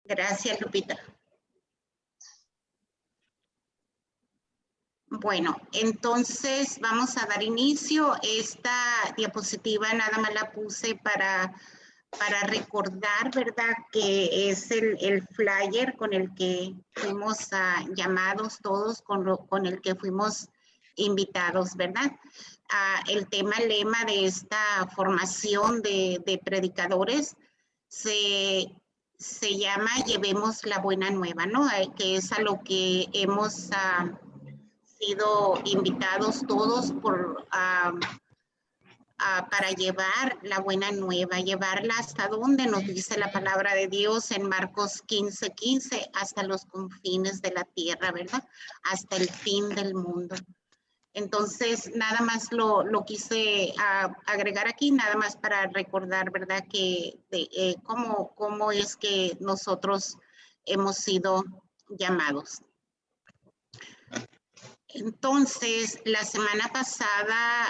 Gracias, Lupita. Bueno, entonces vamos a dar inicio. Esta diapositiva nada más la puse para recordar, ¿verdad? Que es el flyer con el que fuimos llamados todos, con el que fuimos invitados, ¿verdad? El lema de esta formación de predicadores se llama Llevemos la buena nueva, ¿no? Que es a lo que hemos sido invitados todos para llevar la buena nueva, llevarla hasta donde nos dice la palabra de Dios en Marcos 15:15, hasta los confines de la tierra, ¿verdad? Hasta el fin del mundo. Entonces, nada más lo quise agregar aquí, nada más para recordar, ¿verdad? Que cómo es que nosotros hemos sido llamados. Entonces, la semana pasada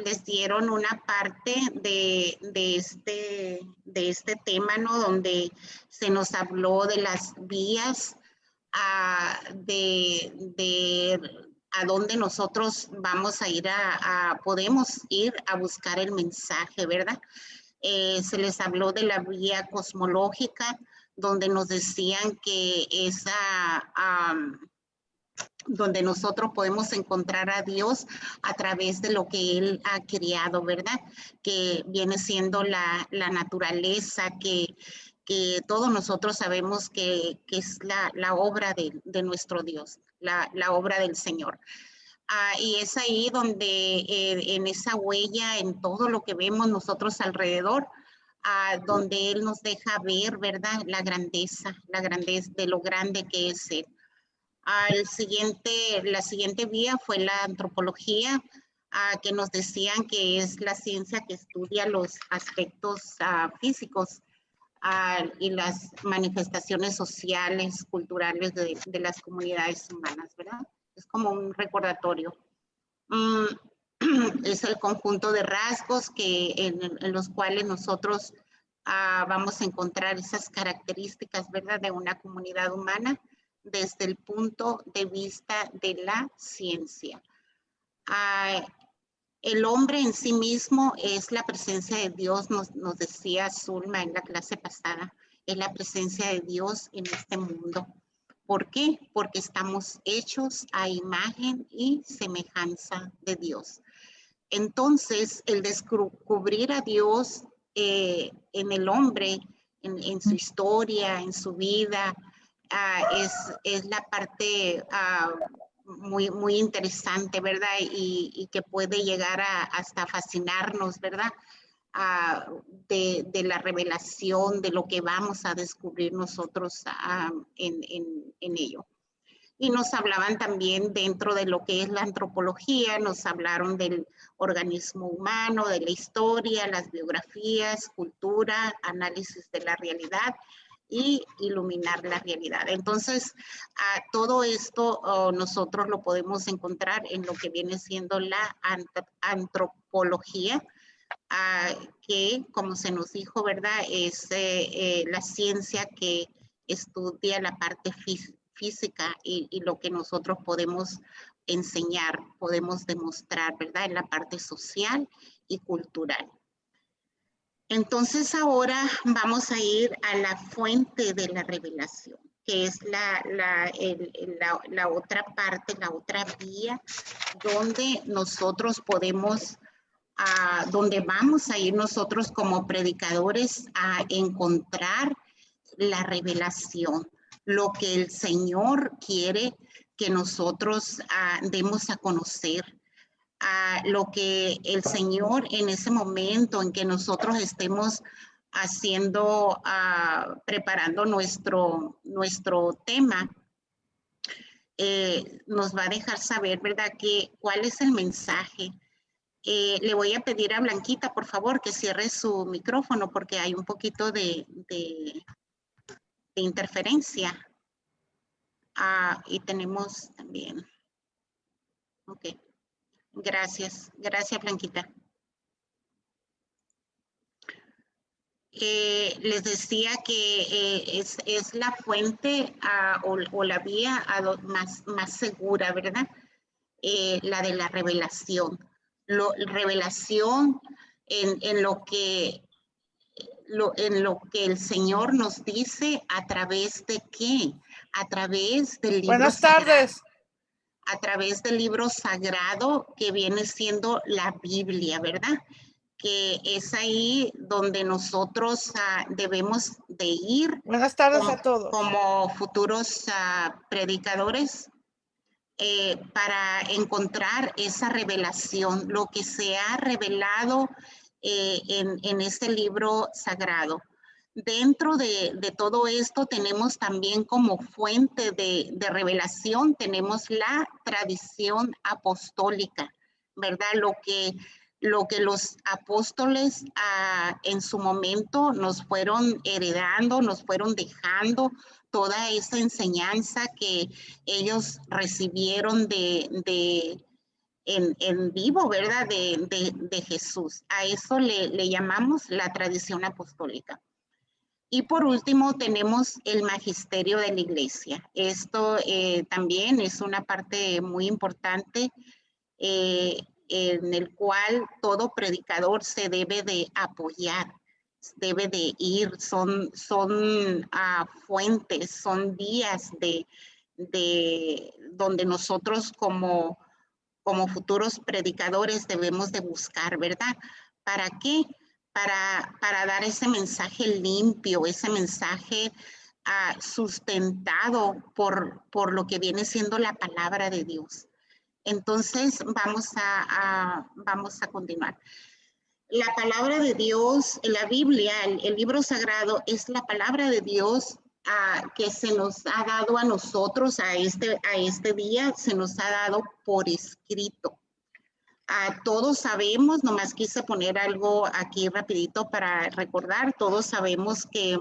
les dieron una parte de este tema, ¿no? Donde se nos habló de las vías de a dónde nosotros vamos a ir podemos ir a buscar el mensaje, ¿verdad? Se les habló de la vía cosmológica, donde nos decían que donde nosotros podemos encontrar a Dios a través de lo que Él ha creado, ¿verdad? Que viene siendo la naturaleza, que todos nosotros sabemos que es la obra de nuestro Dios, la obra del Señor. Y es ahí donde en esa huella, en todo lo que vemos nosotros alrededor, donde Él nos deja ver, ¿verdad? La grandeza de lo grande que es Él. La siguiente vía fue la antropología, que nos decían que es la ciencia que estudia los aspectos físicos y las manifestaciones sociales, culturales de las comunidades humanas, ¿verdad? Es como un recordatorio. Es el conjunto de rasgos en los cuales nosotros vamos a encontrar esas características, ¿verdad? De una comunidad humana desde el punto de vista de la ciencia. El hombre en sí mismo es la presencia de Dios, nos decía Zulma en la clase pasada, es la presencia de Dios en este mundo. ¿Por qué? Porque estamos hechos a imagen y semejanza de Dios. Entonces, el descubrir a Dios en el hombre, en su historia, en su vida, es la parte muy interesante, ¿verdad? Y que puede llegar hasta fascinarnos, ¿verdad? De la revelación, de lo que vamos a descubrir nosotros en ello. Y nos hablaban también dentro de lo que es la antropología, nos hablaron del organismo humano, de la historia, las biografías, cultura, análisis de la realidad y iluminar la realidad. Entonces, todo esto nosotros lo podemos encontrar en lo que viene siendo la antropología, que, como se nos dijo, ¿verdad? Es la ciencia que estudia la parte física y lo que nosotros podemos enseñar, podemos demostrar, ¿verdad? En la parte social y cultural. Entonces ahora vamos a ir a la fuente de la revelación, que es la otra parte, la otra vía donde nosotros podemos, donde vamos a ir nosotros como predicadores a encontrar la revelación, lo que el Señor quiere que nosotros demos a conocer, lo que el Señor en ese momento en que nosotros estemos haciendo, preparando nuestro tema, nos va a dejar saber, ¿verdad? ¿Cuál es el mensaje? Le voy a pedir a Blanquita, por favor, que cierre su micrófono porque hay un poquito de interferencia. Y tenemos también. Ok. Gracias. Gracias, Blanquita. Les decía que es la fuente o la vía más segura, ¿verdad? La de la revelación. Revelación en lo que el Señor nos dice a través de qué, a través del libro Buenas sagrado, tardes. a través del libro sagrado que viene siendo la Biblia, ¿verdad? Que es ahí donde nosotros debemos de ir. Buenas tardes a todos. Como futuros predicadores, para encontrar esa revelación, lo que se ha revelado en este libro sagrado. Dentro de todo esto tenemos también como fuente de revelación, tenemos la tradición apostólica, ¿verdad? Lo que los apóstoles en su momento nos fueron heredando, nos fueron dejando toda esa enseñanza que ellos recibieron en vivo, ¿verdad? De Jesús. A eso le llamamos la tradición apostólica. Y por último tenemos el magisterio de la iglesia. Esto también es una parte muy importante en el cual todo predicador se debe de apoyar, debe de ir, son fuentes, son vías de donde nosotros como futuros predicadores debemos de buscar, ¿verdad? ¿Para qué? Para dar ese mensaje limpio, ese mensaje sustentado por lo que viene siendo la palabra de Dios. Entonces, vamos a continuar. La palabra de Dios, la Biblia, el libro sagrado, es la palabra de Dios que se nos ha dado a nosotros a este día, se nos ha dado por escrito. Todos sabemos, nomás quise poner algo aquí rapidito para recordar, todos sabemos que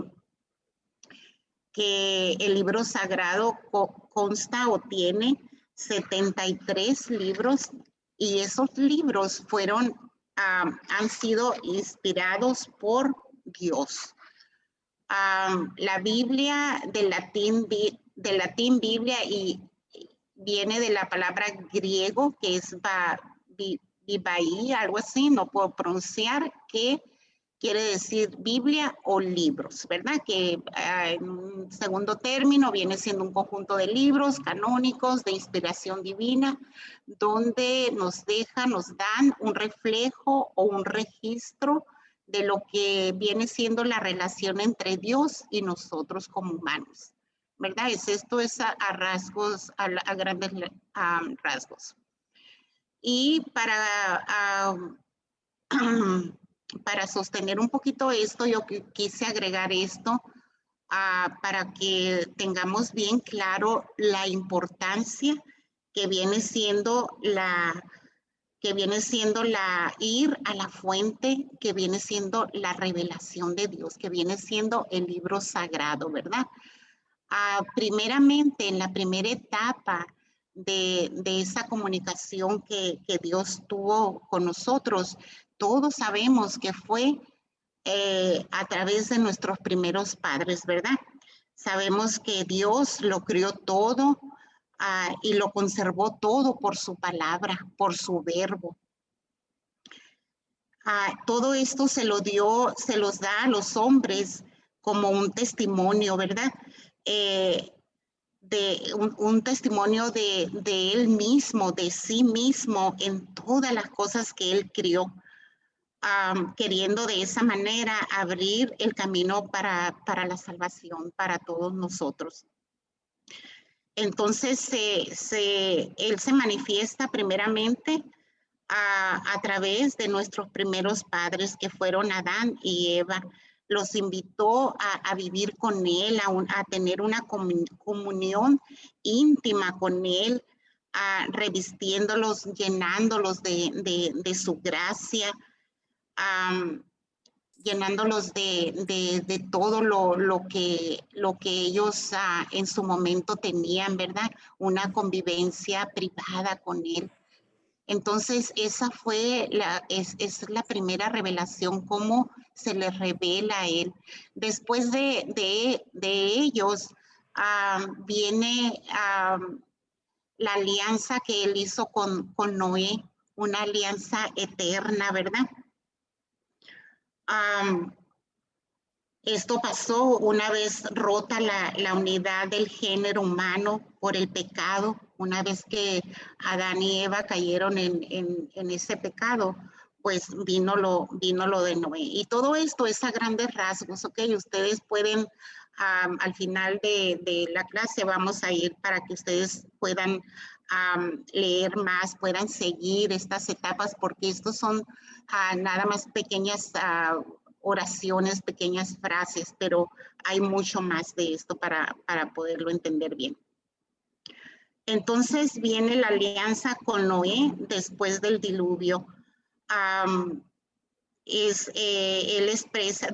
el libro sagrado consta o tiene 73 libros y esos libros han sido inspirados por Dios. La Biblia del latín Biblia y viene de la palabra griego que es Bibai, algo así, no puedo pronunciar, que quiere decir Biblia o libros, ¿verdad? Que en un segundo término viene siendo un conjunto de libros canónicos de inspiración divina, donde nos dan un reflejo o un registro de lo que viene siendo la relación entre Dios y nosotros como humanos, ¿verdad? Esto es a rasgos, a grandes rasgos. Y para sostener un poquito esto, yo quise agregar esto para que tengamos bien claro la importancia que viene siendo ir a la fuente, que viene siendo la revelación de Dios, que viene siendo el libro sagrado, ¿verdad? Primeramente, en la primera etapa de esa comunicación que Dios tuvo con nosotros, todos sabemos que fue a través de nuestros primeros padres, ¿verdad? Sabemos que Dios lo crió todo y lo conservó todo por su palabra, por su verbo. Todo esto se los da a los hombres como un testimonio, ¿verdad? Un testimonio de él mismo, de sí mismo en todas las cosas que él crió, queriendo de esa manera abrir el camino para la salvación para todos nosotros. Entonces, él se manifiesta primeramente a través de nuestros primeros padres, que fueron Adán y Eva. Los invitó a vivir con él, a tener una comunión íntima con él, revistiéndolos, llenándolos de su gracia, llenándolos de todo lo que ellos en su momento tenían, ¿verdad? Una convivencia privada con él. Entonces, esa fue es la primera revelación, cómo se le revela a él. Después de ellos, viene la alianza que él hizo con Noé, una alianza eterna, ¿verdad? Esto pasó una vez rota la unidad del género humano por el pecado, una vez que Adán y Eva cayeron en ese pecado, pues vino lo de Noé. Y todo esto es a grandes rasgos, ¿ok? Ustedes pueden, al final de la clase vamos a ir para que ustedes puedan leer más, puedan seguir estas etapas, porque estos son nada más pequeñas oraciones, pequeñas frases, pero hay mucho más de esto para poderlo entender bien. Entonces viene la alianza con Noé después del diluvio.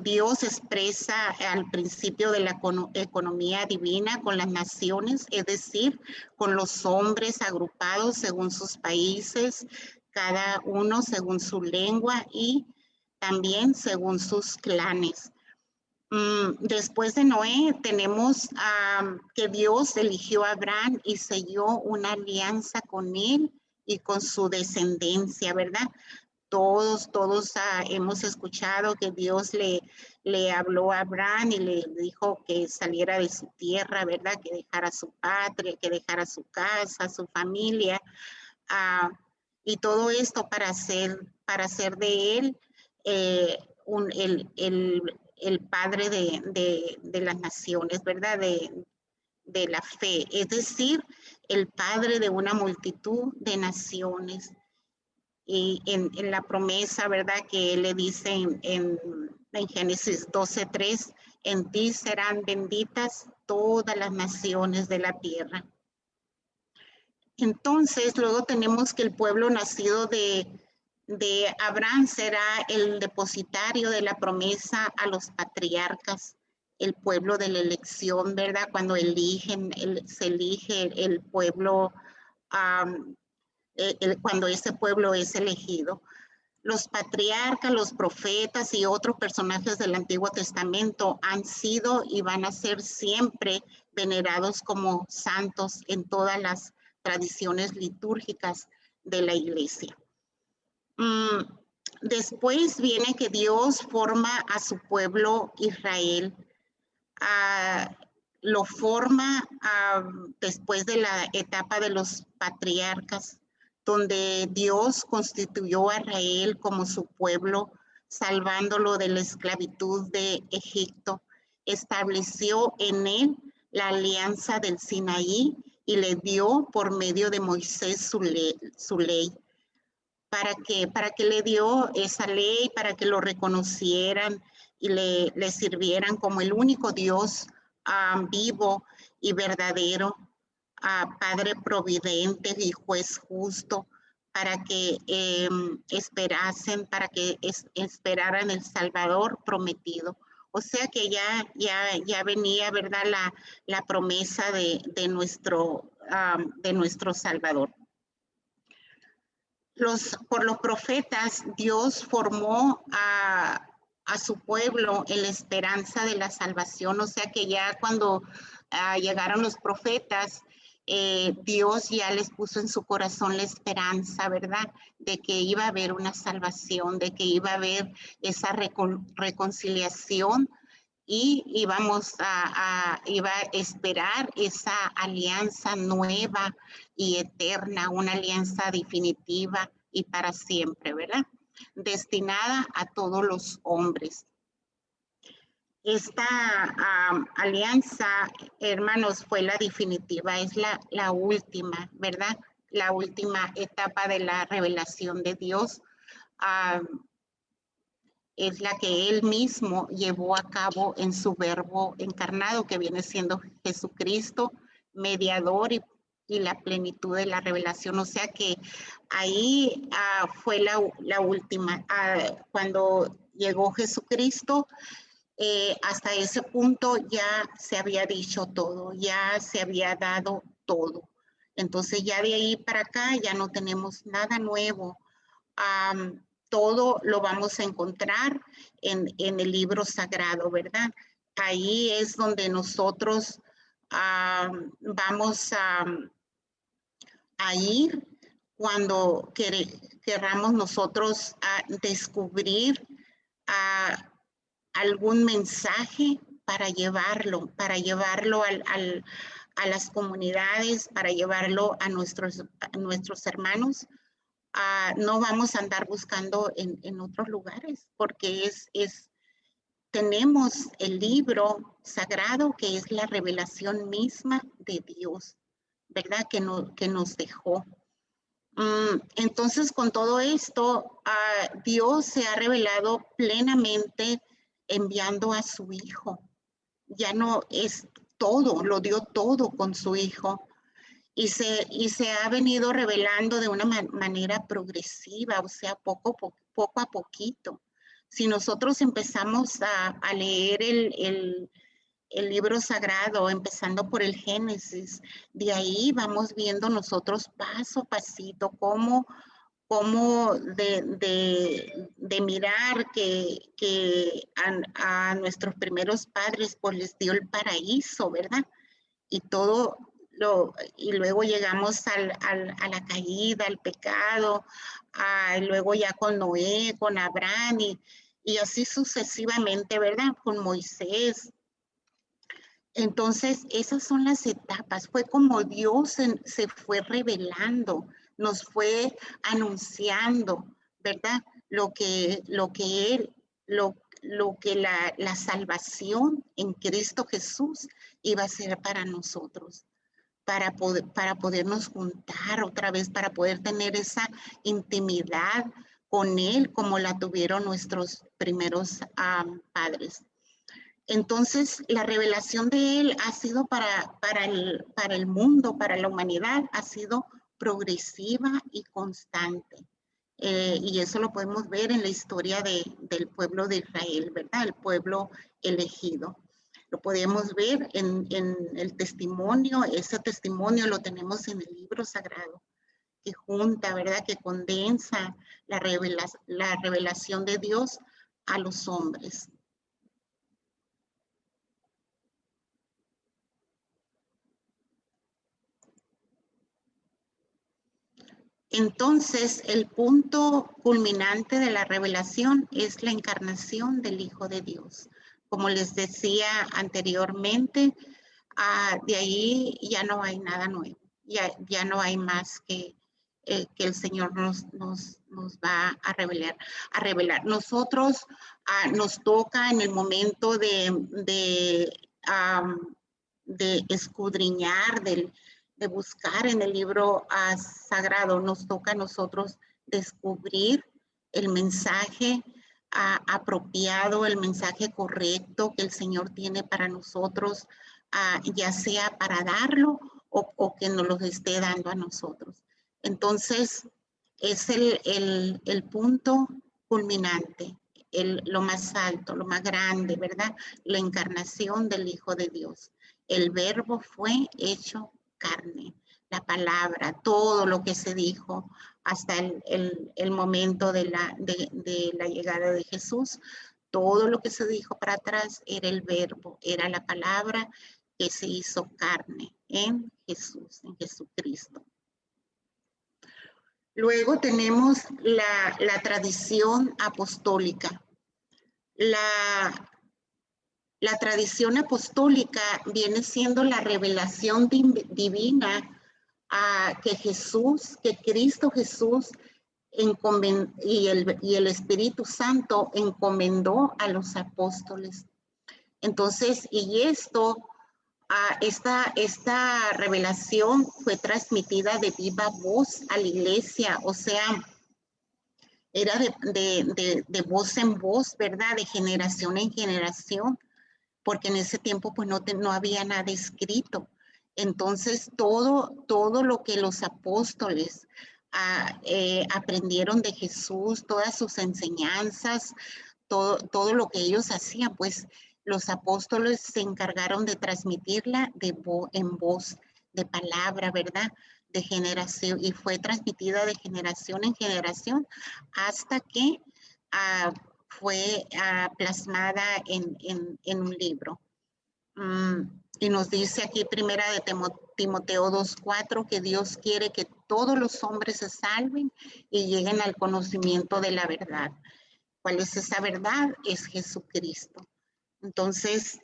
Dios expresa al principio de la economía divina con las naciones, es decir, con los hombres agrupados según sus países, cada uno según su lengua y también según sus clanes. Después de Noé tenemos que Dios eligió a Abraham y selló una alianza con él y con su descendencia, ¿verdad? Todos hemos escuchado que Dios le habló a Abraham y le dijo que saliera de su tierra, ¿verdad? Que dejara su patria, que dejara su casa, su familia, y todo esto para hacer de él el padre de las naciones, ¿verdad? De la fe, es decir, el padre de una multitud de naciones. Y en la promesa, ¿verdad? Que él le dice en Génesis 12:3, en ti serán benditas todas las naciones de la tierra. Entonces, luego tenemos que el pueblo nacido de Abraham será el depositario de la promesa a los patriarcas, el pueblo de la elección, ¿verdad? Cuando se elige el pueblo, cuando ese pueblo es elegido. Los patriarcas, los profetas y otros personajes del Antiguo Testamento han sido y van a ser siempre venerados como santos en todas las tradiciones litúrgicas de la iglesia. Después viene que Dios forma a su pueblo Israel. Lo forma después de la etapa de los patriarcas, donde Dios constituyó a Israel como su pueblo, salvándolo de la esclavitud de Egipto. Estableció en él la alianza del Sinaí y le dio por medio de Moisés su ley. ¿Para que le dio esa ley? Para que lo reconocieran y le sirvieran como el único Dios vivo y verdadero, Padre providente y juez justo, para que esperasen, para que esperaran el Salvador prometido. O sea que ya venía, ¿verdad? La promesa de nuestro Salvador. Por los profetas, Dios formó a su pueblo en la esperanza de la salvación. O sea que ya cuando llegaron los profetas, Dios ya les puso en su corazón la esperanza, ¿verdad? De que iba a haber una salvación, de que iba a haber esa reconciliación y iba a esperar esa alianza nueva y eterna, una alianza definitiva y para siempre, ¿verdad? Destinada a todos los hombres. Esta alianza, hermanos, fue la definitiva, es la última, ¿verdad? La última etapa de la revelación de Dios. Es la que él mismo llevó a cabo en su verbo encarnado, que viene siendo Jesucristo, mediador y la plenitud de la revelación. O sea que ahí fue la última. Cuando llegó Jesucristo, hasta ese punto ya se había dicho todo, ya se había dado todo. Entonces ya de ahí para acá ya no tenemos nada nuevo. Todo lo vamos a encontrar en el libro sagrado, ¿verdad? Ahí es donde nosotros vamos a ir cuando queramos nosotros descubrir algún mensaje para llevarlo a las comunidades, para llevarlo a nuestros hermanos. No vamos a andar buscando en otros lugares, porque tenemos el libro sagrado que es la revelación misma de Dios, ¿verdad? Que nos dejó. Entonces, con todo esto, Dios se ha revelado plenamente enviando a su Hijo. Ya no es todo, lo dio todo con su Hijo. Y se ha venido revelando de una manera progresiva, o sea, poco a poquito. Si nosotros empezamos a leer el libro sagrado, empezando por el Génesis, de ahí vamos viendo nosotros paso a pasito cómo de mirar que a nuestros primeros padres pues les dio el paraíso, ¿verdad? Y todo y luego llegamos a la caída, al pecado, luego ya con Noé, con Abraham y así sucesivamente, ¿verdad? Con Moisés. Entonces, esas son las etapas. Fue como Dios se fue revelando, nos fue anunciando, ¿verdad? Lo que la salvación en Cristo Jesús iba a ser para nosotros, para podernos juntar otra vez, para poder tener esa intimidad con Él como la tuvieron nuestros primeros padres. Entonces, la revelación de Él ha sido para el mundo, para la humanidad, ha sido progresiva y constante. Y eso lo podemos ver en la historia del pueblo de Israel, ¿verdad? El pueblo elegido. Lo podemos ver en el testimonio, ese testimonio lo tenemos en el libro sagrado, que junta, ¿verdad? Que condensa la revelación de Dios a los hombres. Entonces, el punto culminante de la revelación es la encarnación del Hijo de Dios. Como les decía anteriormente, de ahí ya no hay nada nuevo, ya no hay más que el Señor nos va a revelar. Nosotros nos toca en el momento de escudriñar, de buscar en el libro sagrado, nos toca a nosotros descubrir el mensaje apropiado, el mensaje correcto que el Señor tiene para nosotros, ya sea para darlo o que nos lo esté dando a nosotros. Entonces, es el punto culminante, lo más alto, lo más grande, ¿verdad? La encarnación del Hijo de Dios. El verbo fue hecho carne, la palabra, todo lo que se dijo hasta el momento de la llegada de Jesús, todo lo que se dijo para atrás era el verbo, era la palabra que se hizo carne en Jesús, en Jesucristo. Luego tenemos la tradición apostólica. La tradición apostólica viene siendo la revelación divina que Cristo Jesús y el Espíritu Santo encomendó a los apóstoles. Entonces, esta revelación fue transmitida de viva voz a la iglesia, o sea, era de voz en voz, ¿verdad? De generación en generación, porque en ese tiempo pues no había nada escrito. Entonces, todo lo que los apóstoles aprendieron de Jesús, todas sus enseñanzas, todo lo que ellos hacían, pues los apóstoles se encargaron de transmitirla en voz, de palabra, ¿verdad? de generación y fue transmitida de generación en generación hasta que fue plasmada en un libro. Y nos dice aquí primera de Timoteo 2:4 que Dios quiere que todos los hombres se salven y lleguen al conocimiento de la verdad. ¿Cuál es esa verdad? Es Jesucristo. Entonces,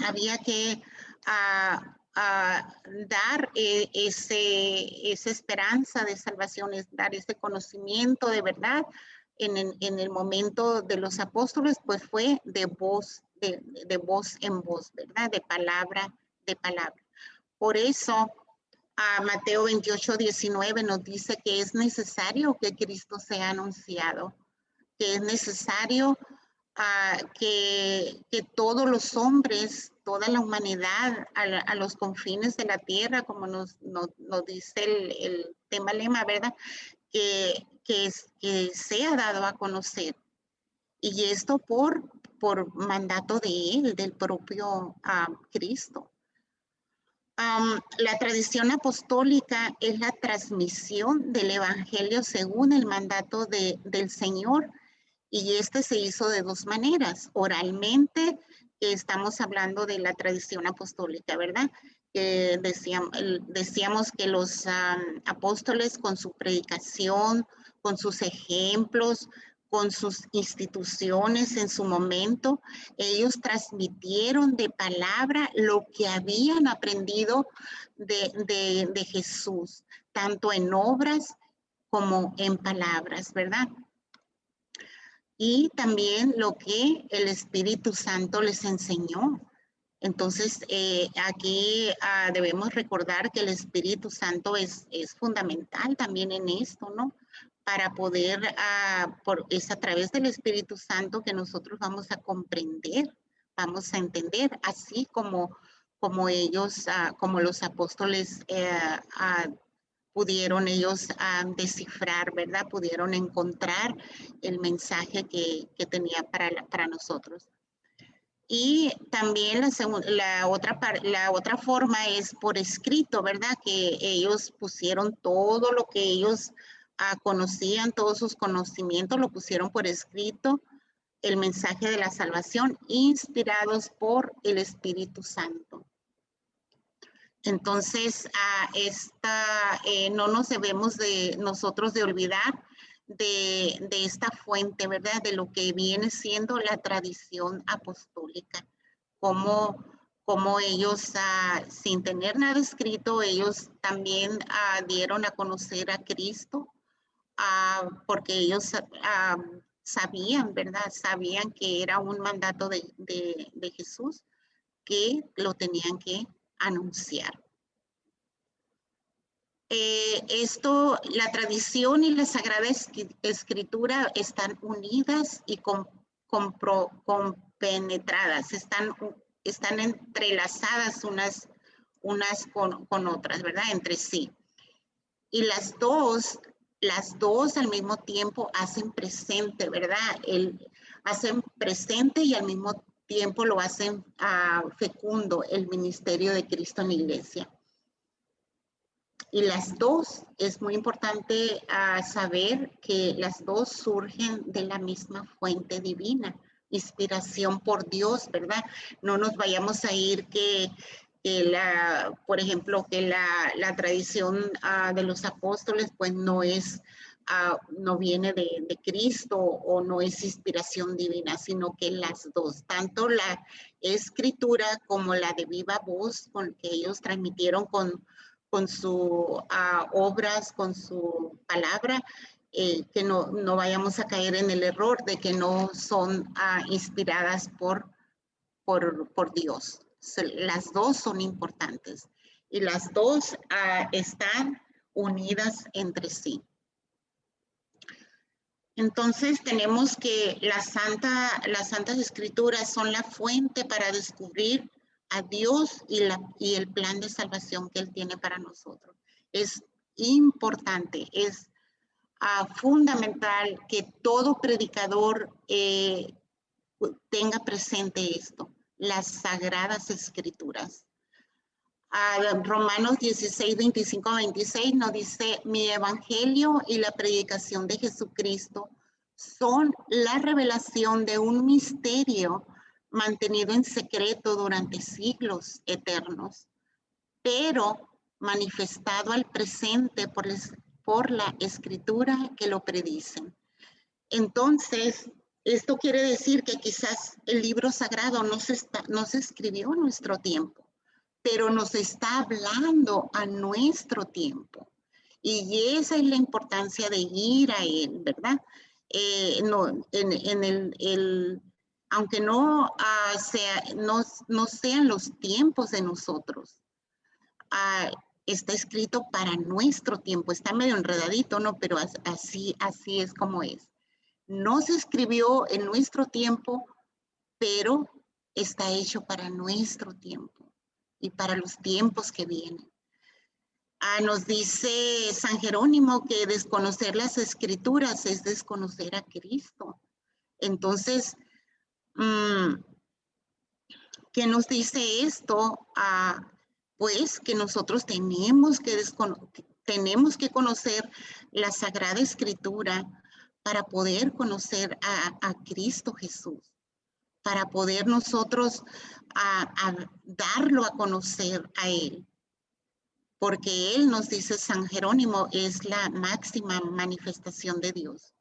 había que dar esa esperanza de salvación, dar ese conocimiento de verdad. En el momento de los apóstoles, pues fue de voz en voz, ¿verdad? De palabra. Por eso, Mateo 28:19 nos dice que es necesario que Cristo sea anunciado, que es necesario que todos los hombres, toda la humanidad, a los confines de la tierra, como nos dice el tema lema, ¿verdad? Que sea dado a conocer. Y esto por mandato de él, del propio Cristo. La tradición apostólica es la transmisión del evangelio según el mandato del Señor. Y este se hizo de dos maneras. Oralmente, estamos hablando de la tradición apostólica, ¿verdad? Decíamos que los apóstoles con su predicación, con sus ejemplos, con sus instituciones en su momento, ellos transmitieron de palabra lo que habían aprendido de Jesús, tanto en obras como en palabras, ¿verdad? Y también lo que el Espíritu Santo les enseñó. Entonces, aquí debemos recordar que el Espíritu Santo es fundamental también en esto, ¿no? Para poder, es a través del Espíritu Santo que nosotros vamos a comprender, vamos a entender, así como ellos, como los apóstoles pudieron ellos descifrar, ¿verdad? Pudieron encontrar el mensaje que tenía para nosotros. Y también la otra forma es por escrito, ¿verdad? Que ellos pusieron todo lo que ellos conocían, todos sus conocimientos, lo pusieron por escrito, el mensaje de la salvación, inspirados por el Espíritu Santo. Entonces, no nos debemos nosotros de olvidar de esta fuente, ¿verdad? De lo que viene siendo la tradición apostólica. Como ellos, sin tener nada escrito, ellos también dieron a conocer a Cristo, porque ellos sabían, ¿verdad? Sabían que era un mandato de Jesús, que lo tenían que anunciar. La tradición y la Sagrada Escritura están unidas y compenetradas, están entrelazadas unas con otras, ¿verdad? Entre sí. Y las dos al mismo tiempo hacen presente, ¿verdad? Hacen presente y al mismo tiempo lo hacen fecundo el ministerio de Cristo en la iglesia. Y las dos, es muy importante saber que las dos surgen de la misma fuente divina, inspiración por Dios, ¿verdad? No nos vayamos a ir por ejemplo, que la tradición de los apóstoles, pues no viene de Cristo o no es inspiración divina, sino que las dos, tanto la escritura como la de viva voz, con que ellos transmitieron con sus obras, con su palabra, que no vayamos a caer en el error de que no son inspiradas por Dios. Las dos son importantes y las dos están unidas entre sí. Entonces tenemos que las Santas Escrituras son la fuente para descubrir a Dios y el plan de salvación que Él tiene para nosotros. Es importante, es fundamental que todo predicador tenga presente esto, las Sagradas Escrituras. Romanos 16, 25, 26 nos dice, mi evangelio y la predicación de Jesucristo son la revelación de un misterio mantenido en secreto durante siglos eternos, pero manifestado al presente por la escritura que lo predicen. Entonces, esto quiere decir que quizás el libro sagrado no se escribió en nuestro tiempo, pero nos está hablando a nuestro tiempo. Y esa es la importancia de ir a él, ¿verdad? Aunque no sean los tiempos de nosotros, está escrito para nuestro tiempo. Está medio enredadito, ¿no? Pero así es como es. No se escribió en nuestro tiempo, pero está hecho para nuestro tiempo y para los tiempos que vienen. Nos dice San Jerónimo que desconocer las escrituras es desconocer a Cristo. Entonces, ¿qué nos dice esto? Pues que nosotros tenemos que conocer la Sagrada Escritura para poder conocer a Cristo Jesús, para poder nosotros darlo a conocer a Él. Porque Él, nos dice San Jerónimo, es la máxima manifestación de Dios.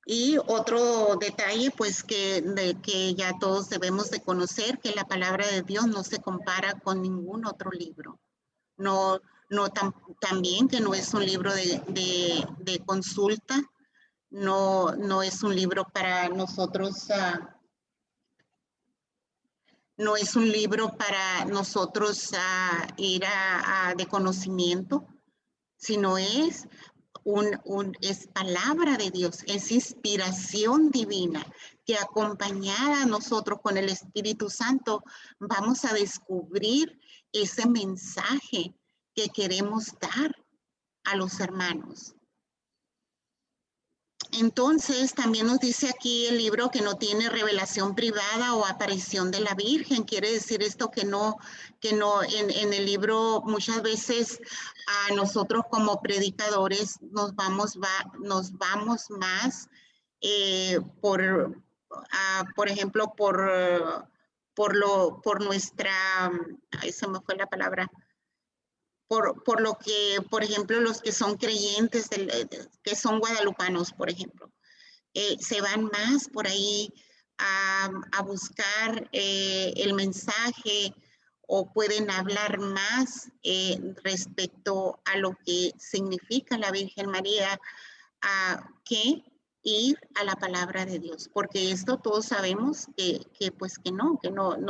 Y otro detalle, pues que ya todos debemos de conocer, que la palabra de Dios no se compara con ningún otro libro. También que no es un libro de consulta, no es un libro para nosotros, no es un libro para nosotros ir de conocimiento, sino es palabra de Dios, es inspiración divina, que acompañada a nosotros con el Espíritu Santo vamos a descubrir ese mensaje que queremos dar a los hermanos. Entonces, también nos dice aquí el libro que no tiene revelación privada o aparición de la Virgen. Quiere decir esto que en el libro muchas veces a nosotros como predicadores nos vamos más por ejemplo, por nuestra, se me fue la palabra, por lo que, por ejemplo, los que son creyentes, que son guadalupanos, por ejemplo, se van más por ahí a buscar el mensaje o pueden hablar más respecto a lo que significa la Virgen María que ir a la palabra de Dios, porque esto todos sabemos que no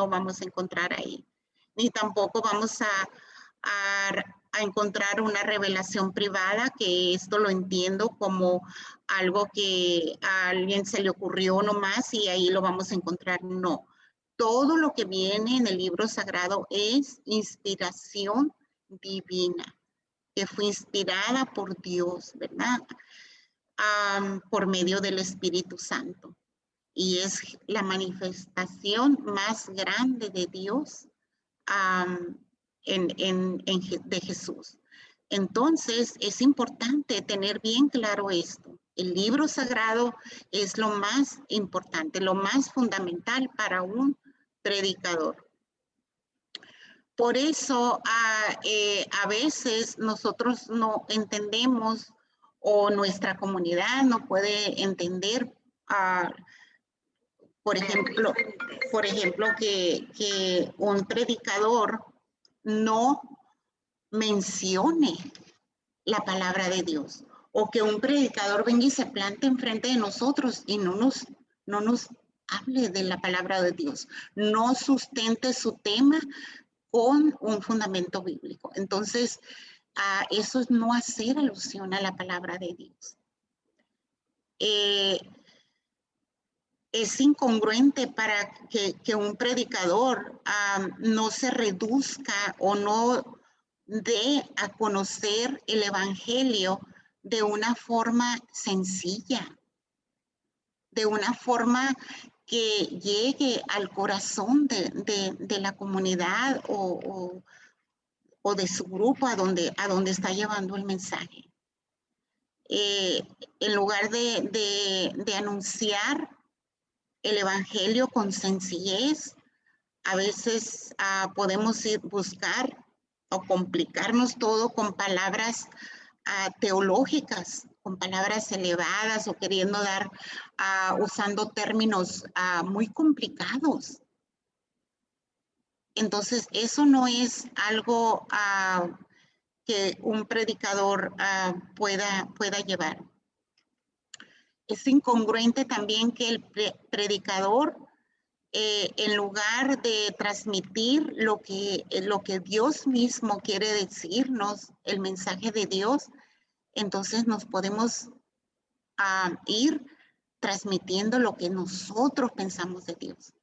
vamos a encontrar ahí, ni tampoco vamos a encontrar una revelación privada, que esto lo entiendo como algo que a alguien se le ocurrió nomás y ahí lo vamos a encontrar. No, todo lo que viene en el libro sagrado es inspiración divina, que fue inspirada por Dios, ¿verdad? Por medio del Espíritu Santo. Y es la manifestación más grande de Dios de Jesús. Entonces, es importante tener bien claro esto. El libro sagrado es lo más importante, lo más fundamental para un predicador. Por eso, a veces nosotros no entendemos o nuestra comunidad no puede entender, por ejemplo, que un predicador no mencione la palabra de Dios, o que un predicador venga y se plante enfrente de nosotros y no nos hable de la palabra de Dios, no sustente su tema con un fundamento bíblico. Entonces, eso es no hacer alusión a la palabra de Dios. Es incongruente para que un predicador no se reduzca o no dé a conocer el evangelio de una forma sencilla, de una forma que llegue al corazón de la comunidad o de su grupo a donde está llevando el mensaje. En lugar de anunciar el evangelio con sencillez, a veces podemos buscar o complicarnos todo con palabras teológicas, con palabras elevadas o queriendo dar, usando términos muy complicados. Entonces, eso no es algo que un predicador pueda llevar. Es incongruente también que el predicador, en lugar de transmitir lo que Dios mismo quiere decirnos, el mensaje de Dios, entonces nos podemos ir transmitiendo lo que nosotros pensamos de Dios.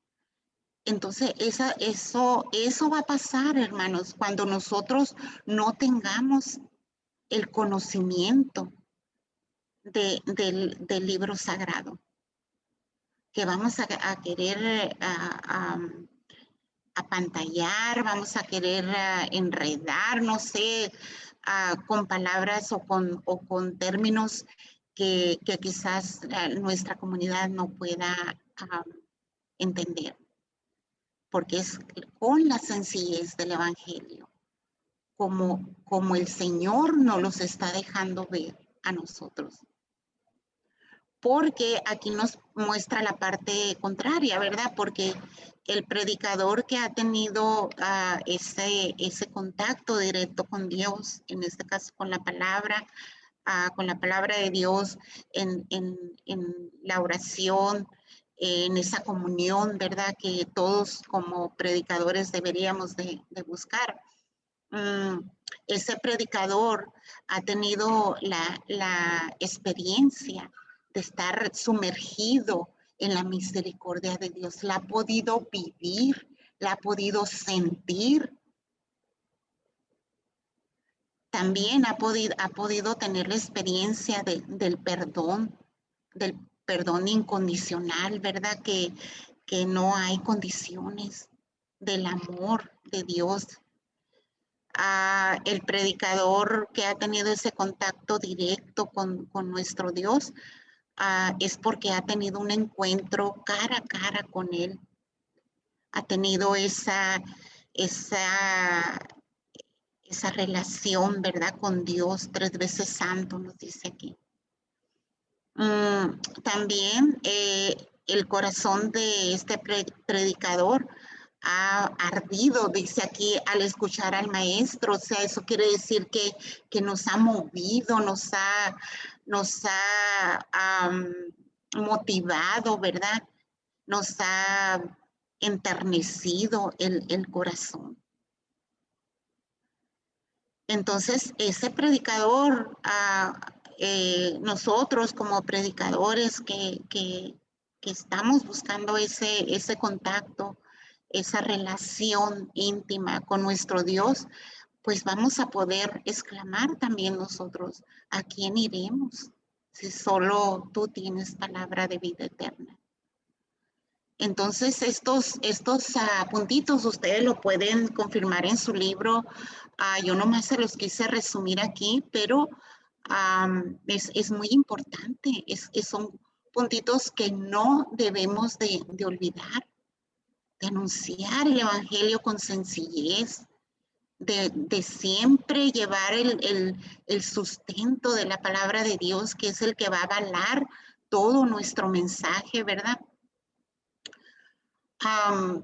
Entonces, eso va a pasar, hermanos, cuando nosotros no tengamos el conocimiento del libro sagrado, que vamos a querer apantallar, vamos a querer enredar, no sé, con palabras o con términos que quizás nuestra comunidad no pueda entender, porque es con la sencillez del evangelio, como el Señor nos los está dejando ver a nosotros. Porque aquí nos muestra la parte contraria, ¿verdad? Porque el predicador que ha tenido ese contacto directo con Dios, en este caso con la palabra de Dios, en la oración, en esa comunión, ¿verdad? Que todos como predicadores deberíamos de buscar. Ese predicador ha tenido la experiencia de estar sumergido en la misericordia de Dios, la ha podido vivir, la ha podido sentir. También ha podido tener la experiencia del perdón incondicional, ¿verdad? Que no hay condiciones, del amor de Dios. El predicador que ha tenido ese contacto directo con nuestro Dios, es porque ha tenido un encuentro cara a cara con Él. Ha tenido esa relación, ¿verdad? Con Dios, 3 veces santo, nos dice aquí. También el corazón de este predicador ha ardido, dice aquí, al escuchar al maestro. O sea, eso quiere decir que nos ha movido, nos ha motivado, ¿verdad? Nos ha enternecido el corazón. Entonces, ese predicador, nosotros como predicadores que estamos buscando ese contacto, esa relación íntima con nuestro Dios, pues vamos a poder exclamar también nosotros, ¿a quién iremos? Si solo tú tienes palabra de vida eterna. Entonces, estos puntitos ustedes lo pueden confirmar en su libro. Yo nomás se los quise resumir aquí, pero es muy importante. Son puntitos que no debemos de olvidar, de anunciar el evangelio con sencillez, de siempre llevar el sustento de la palabra de Dios, que es el que va a avalar todo nuestro mensaje, ¿verdad?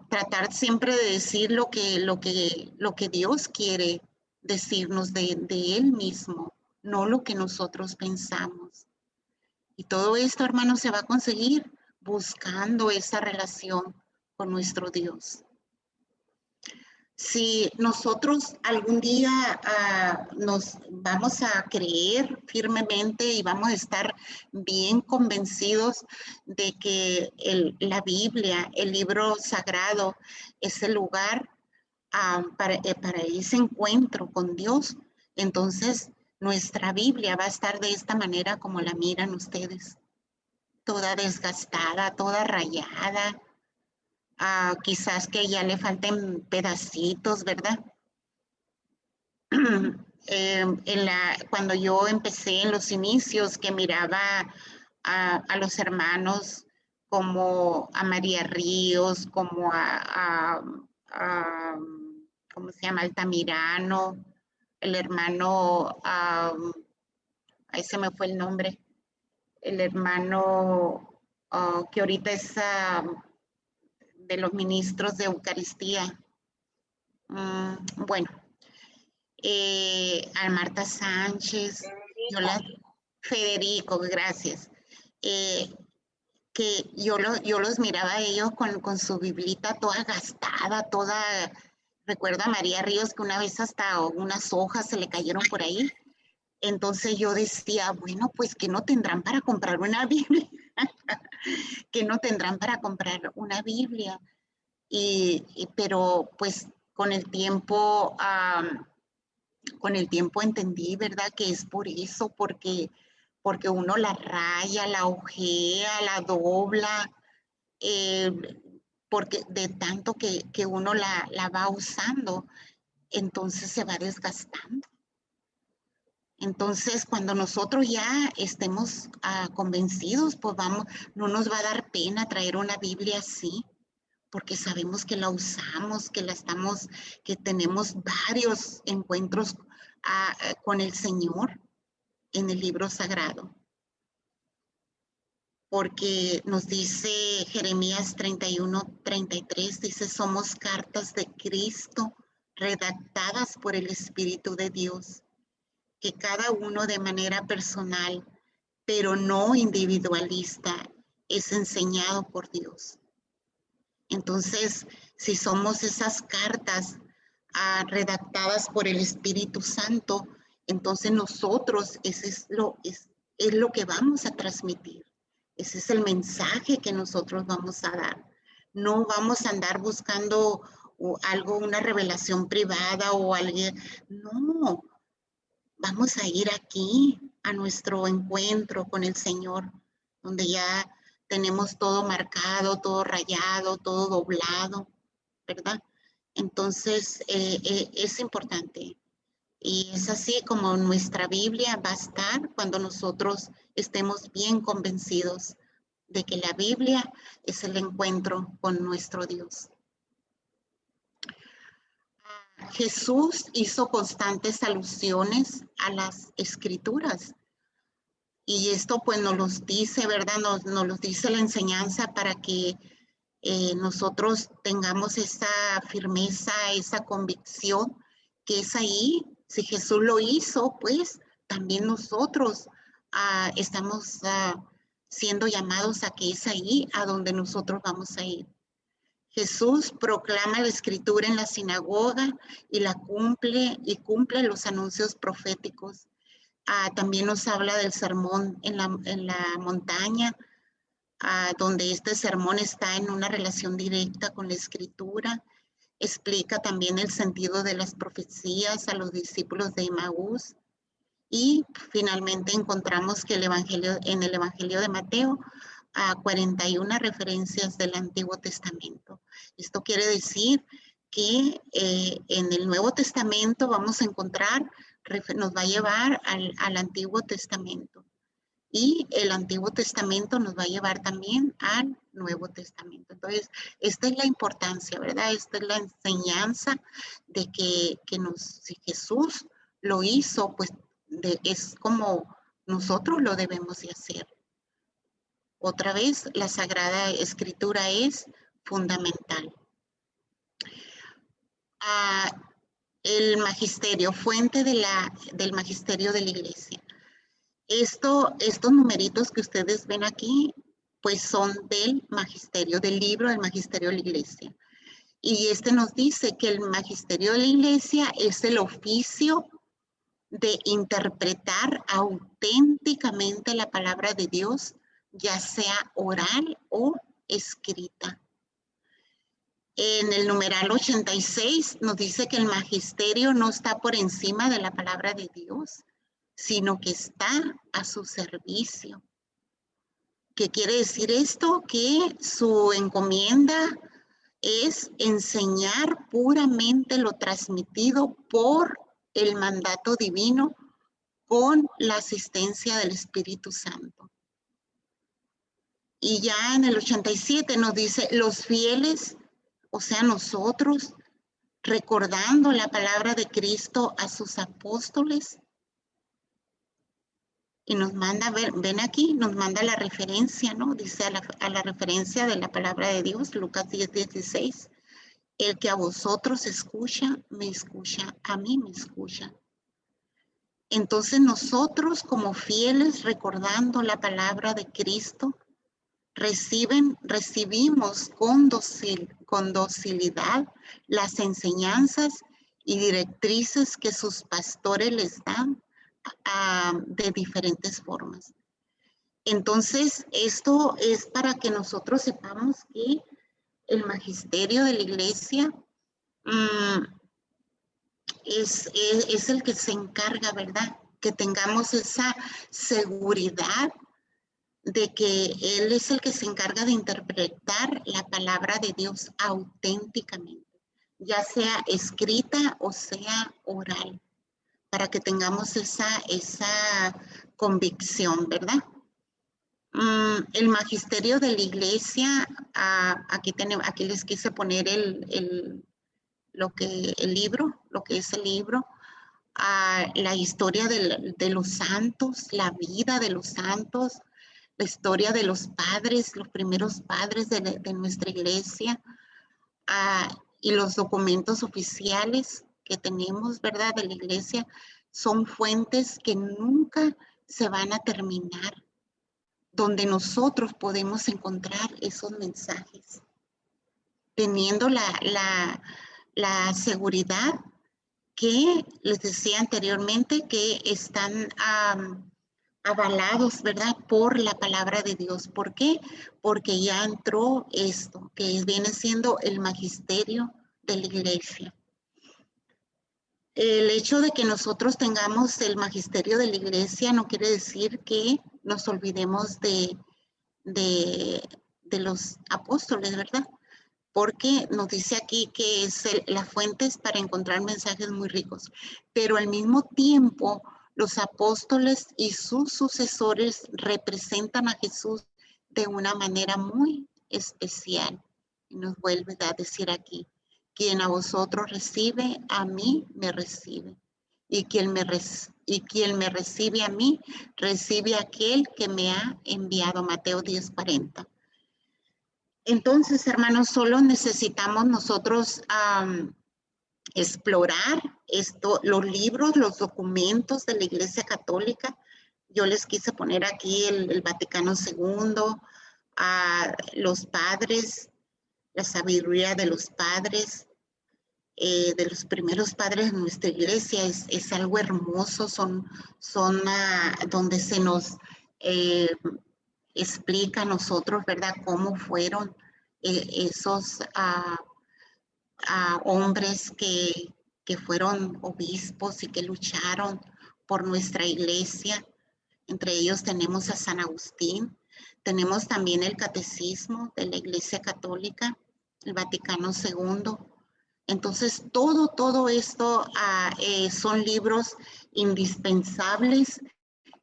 Tratar siempre de decir lo que Dios quiere decirnos de Él mismo, no lo que nosotros pensamos. Y todo esto, hermanos, se va a conseguir buscando esa relación con nuestro Dios. Si nosotros algún día nos vamos a creer firmemente y vamos a estar bien convencidos de que la Biblia, el libro sagrado, es el lugar para ese encuentro con Dios, entonces nuestra Biblia va a estar de esta manera como la miran ustedes. toda desgastada, toda rayada. Quizás que ya le falten pedacitos, ¿verdad? Cuando yo empecé en los inicios, que miraba a los hermanos como a María Ríos, como a ¿cómo se llama? Altamirano, el hermano, ahí se me fue el nombre, el hermano que ahorita es de los ministros de Eucaristía. Bueno, a Marta Sánchez, Federico, gracias. Que yo los miraba a ellos con su biblita toda gastada, toda... Recuerdo a María Ríos que una vez hasta unas hojas se le cayeron por ahí. Entonces yo decía, bueno, pues que no tendrán para comprar una Biblia, que no tendrán para comprar una Biblia. Pero pues con el tiempo entendí, ¿verdad? Que es por eso, porque uno la raya, la ojea, la dobla, porque de tanto que uno la va usando, entonces se va desgastando. Entonces, cuando nosotros ya estemos convencidos, pues no nos va a dar pena traer una Biblia así, porque sabemos que la usamos, que tenemos varios encuentros con el Señor en el libro sagrado. Porque nos dice Jeremías 31:33, dice, somos cartas de Cristo redactadas por el Espíritu de Dios, que cada uno de manera personal, pero no individualista, es enseñado por Dios. Entonces, si somos esas cartas redactadas por el Espíritu Santo, entonces nosotros es lo que vamos a transmitir. Ese es el mensaje que nosotros vamos a dar. No vamos a andar buscando una revelación privada o alguien. No, vamos a ir aquí a nuestro encuentro con el Señor, donde ya tenemos todo marcado, todo rayado, todo doblado, ¿verdad? Entonces, es importante. Y es así como nuestra Biblia va a estar cuando nosotros estemos bien convencidos de que la Biblia es el encuentro con nuestro Dios. Jesús hizo constantes alusiones a las Escrituras. Y esto pues nos los dice, ¿verdad? Nos los dice la enseñanza para que nosotros tengamos esa firmeza, esa convicción que es ahí. Si Jesús lo hizo, pues también nosotros estamos siendo llamados a que es ahí a donde nosotros vamos a ir. Jesús proclama la escritura en la sinagoga y cumple los anuncios proféticos. También nos habla del sermón en la montaña, donde este sermón está en una relación directa con la escritura. Explica también el sentido de las profecías a los discípulos de Emaús. Y finalmente encontramos que en el Evangelio de Mateo, 41 referencias del Antiguo Testamento. Esto quiere decir que en el Nuevo Testamento vamos a encontrar, nos va a llevar al Antiguo Testamento. Y el Antiguo Testamento nos va a llevar también al Nuevo Testamento. Entonces, esta es la importancia, ¿verdad? Esta es la enseñanza de que si Jesús lo hizo, pues es como nosotros lo debemos de hacer. Otra vez, la Sagrada Escritura es fundamental. El magisterio, fuente del magisterio de la Iglesia. Estos numeritos que ustedes ven aquí, pues son del magisterio, del libro del magisterio de la Iglesia. Y nos dice que el magisterio de la Iglesia es el oficio de interpretar auténticamente la palabra de Dios, ya sea oral o escrita. En el numeral 86 nos dice que el magisterio no está por encima de la palabra de Dios, sino que está a su servicio. ¿Qué quiere decir esto? Que su encomienda es enseñar puramente lo transmitido por el mandato divino con la asistencia del Espíritu Santo. Y ya en el 87 nos dice, los fieles, o sea, nosotros, recordando la palabra de Cristo a sus apóstoles, y nos manda, ven aquí, nos manda la referencia, ¿no? Dice a la referencia de la palabra de Dios, Lucas 10:16, el que a vosotros escucha, me escucha, a mí me escucha. Entonces nosotros como fieles recordando la palabra de Cristo, recibimos con docilidad las enseñanzas y directrices que sus pastores les dan de diferentes formas. Entonces, esto es para que nosotros sepamos que el magisterio de la iglesia es el que se encarga, ¿verdad? Que tengamos esa seguridad de que Él es el que se encarga de interpretar la palabra de Dios auténticamente, ya sea escrita o sea oral, para que tengamos esa convicción, ¿verdad? El magisterio de la iglesia, aquí les quise poner el libro, lo que es el libro, la historia de los santos, la vida de los santos, la historia de los padres, los primeros padres de nuestra iglesia, y los documentos oficiales que tenemos, ¿verdad?, de la iglesia, son fuentes que nunca se van a terminar, donde nosotros podemos encontrar esos mensajes, teniendo la seguridad que les decía anteriormente que están avalados, ¿verdad?, por la palabra de Dios. ¿Por qué? Porque ya entró esto, que viene siendo el magisterio de la iglesia. El hecho de que nosotros tengamos el magisterio de la iglesia no quiere decir que nos olvidemos de los apóstoles, ¿verdad? Porque nos dice aquí que es las fuentes para encontrar mensajes muy ricos, pero al mismo tiempo los apóstoles y sus sucesores representan a Jesús de una manera muy especial. Y nos vuelve a decir aquí, quien a vosotros recibe, a mí me recibe. Y quien me recibe a mí, recibe a aquel que me ha enviado. Mateo 10:40. Entonces, hermanos, solo necesitamos nosotros explorar los libros, los documentos de la Iglesia Católica. Yo les quise poner aquí el Vaticano II, los padres, la sabiduría de los padres, de los primeros padres de nuestra iglesia. Es algo hermoso, son donde se nos explica a nosotros, ¿verdad?, cómo fueron esos hombres que fueron obispos y que lucharon por nuestra iglesia. Entre ellos tenemos a San Agustín, tenemos también el Catecismo de la Iglesia Católica, el Vaticano II. Entonces, todo esto son libros indispensables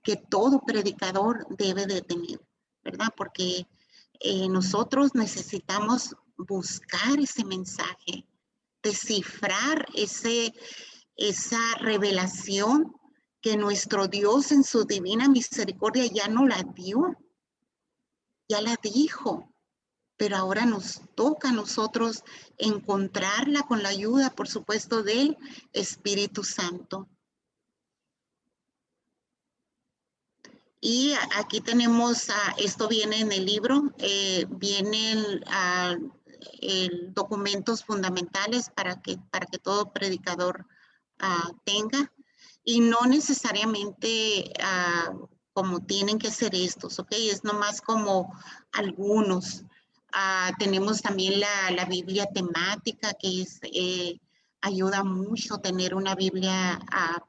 que todo predicador debe de tener, ¿verdad? Porque nosotros necesitamos buscar ese mensaje, descifrar esa revelación que nuestro Dios en su divina misericordia ya no la dio, ya la dijo, pero ahora nos toca a nosotros encontrarla con la ayuda, por supuesto, del Espíritu Santo. Y aquí tenemos, esto viene en el libro, vienen documentos fundamentales para que todo predicador tenga, y no necesariamente como tienen que ser estos, ¿ok? Es nomás como algunos. Tenemos también la Biblia temática, que ayuda mucho tener una Biblia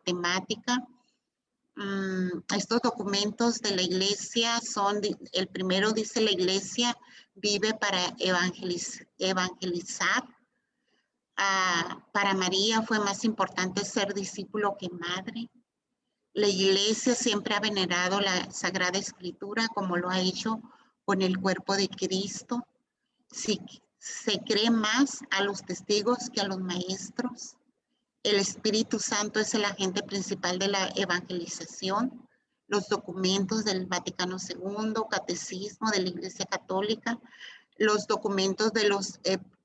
temática. estos documentos de la iglesia son, el primero dice: la iglesia vive para evangelizar. Para María fue más importante ser discípulo que madre. La iglesia siempre ha venerado la Sagrada Escritura como lo ha hecho con el cuerpo de Cristo. Si se cree más a los testigos que a los maestros. El Espíritu Santo es el agente principal de la evangelización. Los documentos del Vaticano II, Catecismo de la Iglesia Católica, los documentos de los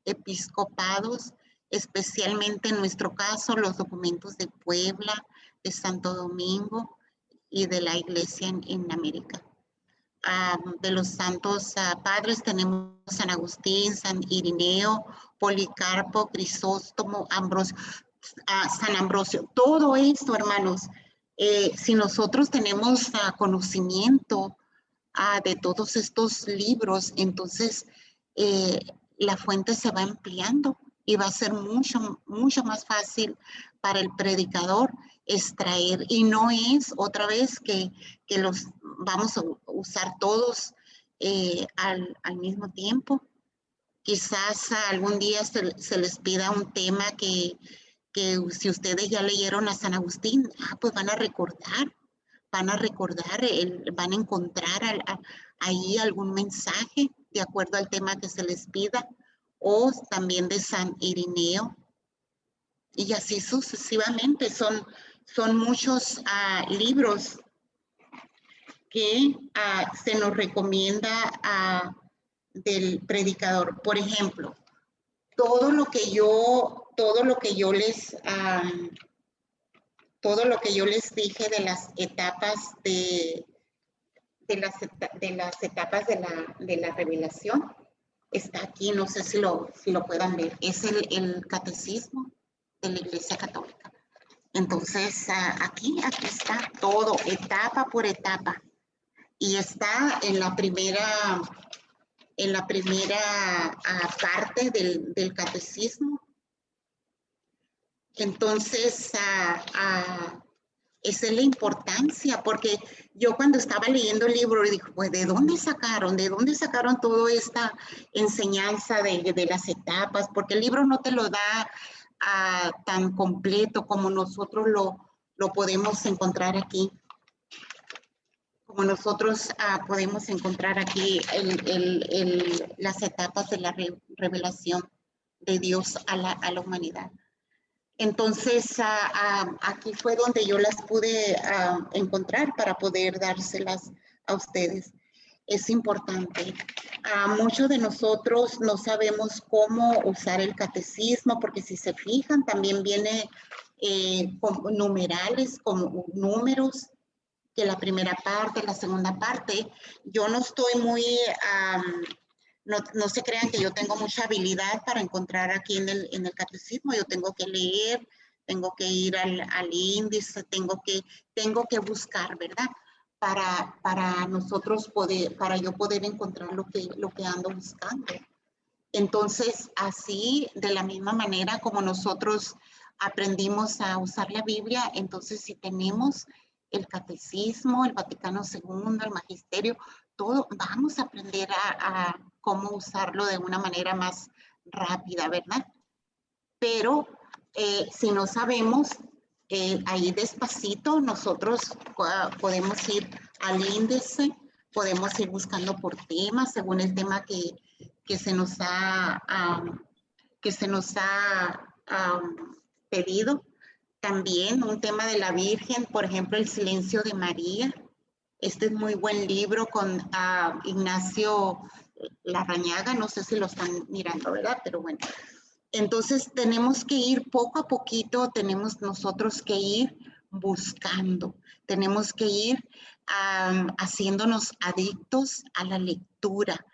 episcopados, especialmente en nuestro caso, los documentos de Puebla, de Santo Domingo y de la Iglesia en América. De los santos padres tenemos San Agustín, San Irineo, Policarpo, Crisóstomo, Ambrosio, San Ambrosio. Todo esto, hermanos, si nosotros tenemos conocimiento de todos estos libros, entonces la fuente se va ampliando y va a ser mucho más fácil para el predicador extraer, y no es otra vez que los vamos a usar todos al mismo tiempo. Quizás algún día se les pida un tema que si ustedes ya leyeron a San Agustín, pues van a recordar, van a encontrar ahí algún mensaje de acuerdo al tema que se les pida, o también de San Irineo, y así sucesivamente. Son muchos libros que se nos recomienda del predicador. Por ejemplo, todo lo que yo les dije de las etapas de la revelación está aquí. No sé si lo puedan ver. Es el catecismo de la Iglesia Católica. Entonces, aquí está todo, etapa por etapa. Y está en la primera parte del catecismo. Entonces, esa es la importancia, porque yo cuando estaba leyendo el libro dije, pues, ¿de dónde sacaron toda esta enseñanza de las etapas? Porque el libro no te lo da tan completo como nosotros lo podemos encontrar aquí. Como nosotros podemos encontrar aquí las etapas de la revelación de Dios a la humanidad. Entonces, aquí fue donde yo las pude encontrar para poder dárselas a ustedes. Es importante. Muchos de nosotros no sabemos cómo usar el catecismo, porque si se fijan, también viene con numerales, como números, que la primera parte, la segunda parte. Yo no estoy muy... no se crean que yo tengo mucha habilidad para encontrar aquí en el catecismo. Yo tengo que leer, tengo que ir al índice, tengo que buscar, ¿verdad? Para yo poder encontrar lo que ando buscando. Entonces, así, de la misma manera como nosotros aprendimos a usar la Biblia, entonces si tenemos el catecismo, el Vaticano II, el magisterio, todo, vamos a aprender a cómo usarlo de una manera más rápida, ¿verdad? Pero si no sabemos, ahí despacito nosotros podemos ir al índice, podemos ir buscando por temas, según el tema que se nos ha pedido. También un tema de la Virgen, por ejemplo, el silencio de María. Este es muy buen libro con Ignacio Larrañaga, no sé si lo están mirando, ¿verdad? Pero bueno. Entonces tenemos que ir poco a poquito, tenemos nosotros que ir buscando, tenemos que ir haciéndonos adictos a la lectura.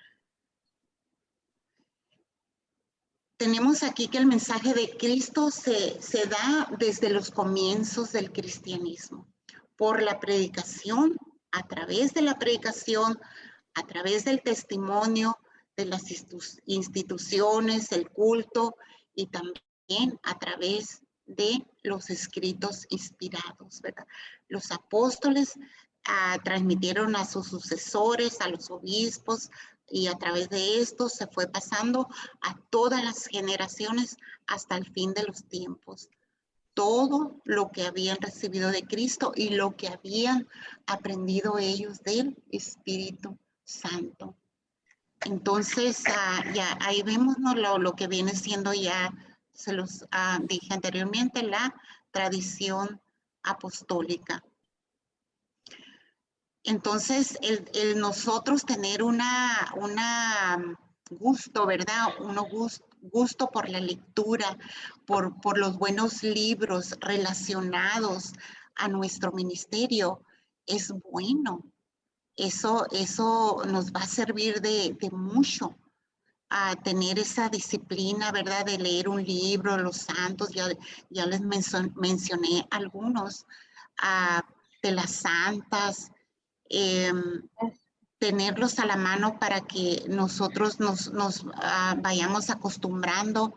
Tenemos aquí que el mensaje de Cristo se da desde los comienzos del cristianismo, por la predicación, a través de la predicación, a través del testimonio de las instituciones, el culto, y también a través de los escritos inspirados, ¿verdad? Los apóstoles transmitieron a sus sucesores, a los obispos, y a través de esto se fue pasando a todas las generaciones hasta el fin de los tiempos. Todo lo que habían recibido de Cristo y lo que habían aprendido ellos del Espíritu Santo. Entonces, ya ahí vemos, ¿no? lo que viene siendo ya, se los dije anteriormente, la tradición apostólica. Entonces, el nosotros tener una gusto, ¿verdad? Gusto por la lectura, por los buenos libros relacionados a nuestro ministerio, es bueno. Eso nos va a servir de mucho a tener esa disciplina, ¿verdad? De leer un libro, los santos, ya les mencioné algunos, de las santas, tenerlos a la mano para que nosotros nos vayamos acostumbrando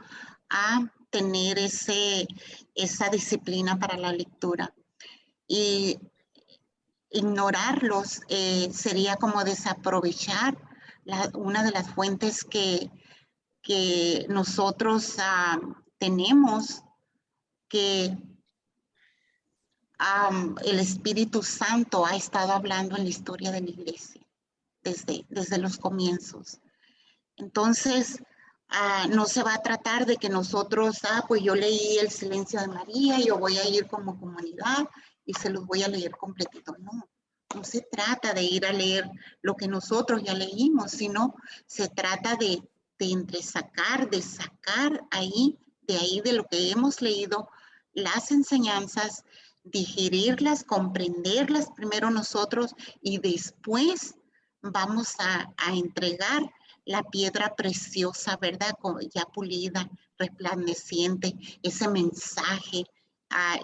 a tener esa disciplina para la lectura. Y ignorarlos sería como desaprovechar una de las fuentes que nosotros tenemos, que el Espíritu Santo ha estado hablando en la historia de la iglesia desde los comienzos. Entonces, no se va a tratar de que nosotros, pues yo leí El Silencio de María, yo voy a ir como comunidad y se los voy a leer completito. No se trata de ir a leer lo que nosotros ya leímos, sino se trata de sacar ahí, de lo que hemos leído, las enseñanzas, digerirlas, comprenderlas primero nosotros y después vamos a entregar la piedra preciosa, ¿verdad? Ya pulida, resplandeciente, ese mensaje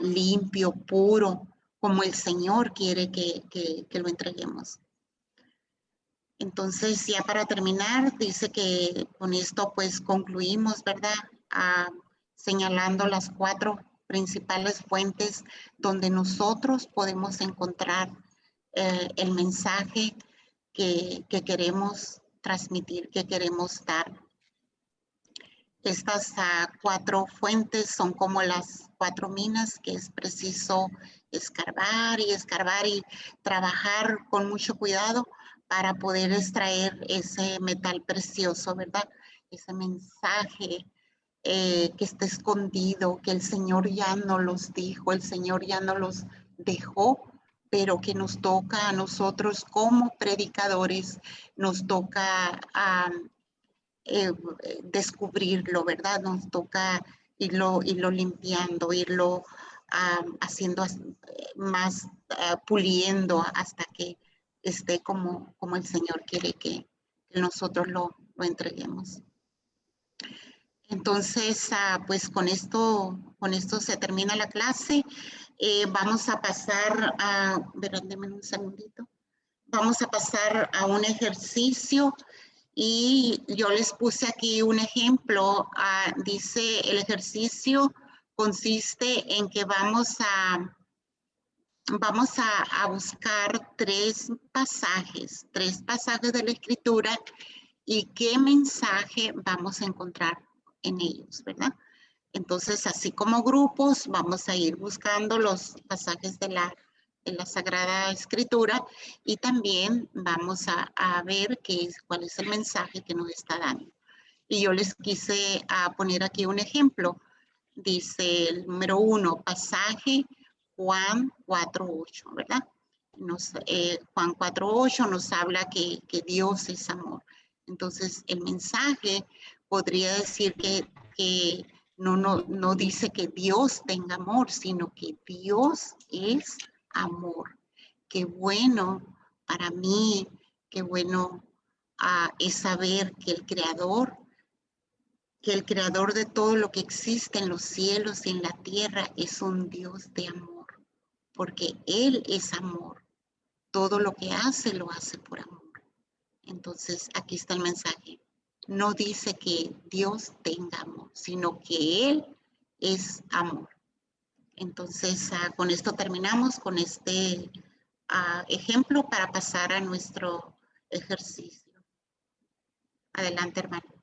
limpio, puro, como el Señor quiere que lo entreguemos. Entonces, ya para terminar, dice que con esto pues concluimos, ¿verdad? Señalando las 4 principales fuentes donde nosotros podemos encontrar el mensaje que queremos transmitir, que queremos dar. Estas 4 fuentes son como las 4 minas que es preciso escarbar y trabajar con mucho cuidado para poder extraer ese metal precioso, ¿verdad? Ese mensaje que está escondido, que el Señor ya no los dijo, el Señor ya no los dejó, pero que nos toca a nosotros como predicadores, nos toca descubrirlo, ¿verdad? Nos toca irlo limpiando, irlo haciendo más, puliendo hasta que esté como el Señor quiere que nosotros lo entreguemos. Entonces, pues con esto se termina la clase. Vamos a pasar denme un segundito. Vamos a pasar a un ejercicio y yo les puse aquí un ejemplo. Dice, el ejercicio consiste en que vamos a buscar 3 pasajes de la Escritura y qué mensaje vamos a encontrar en ellos, ¿verdad? Entonces, así como grupos, vamos a ir buscando los pasajes de la Sagrada Escritura y también vamos a ver cuál es el mensaje que nos está dando. Y yo les quise poner aquí un ejemplo. Dice el número 1, pasaje Juan 4:8, ¿verdad? Juan 4:8 nos habla que Dios es amor. Entonces, el mensaje podría decir que no dice que Dios tenga amor, sino que Dios es amor. Qué bueno para mí, qué bueno es saber que el Creador de todo lo que existe en los cielos y en la tierra es un Dios de amor, porque Él es amor. Todo lo que hace, lo hace por amor. Entonces, aquí está el mensaje. No dice que Dios tenga amor, sino que Él es amor. Entonces, con esto terminamos con este ejemplo para pasar a nuestro ejercicio. Adelante, hermano.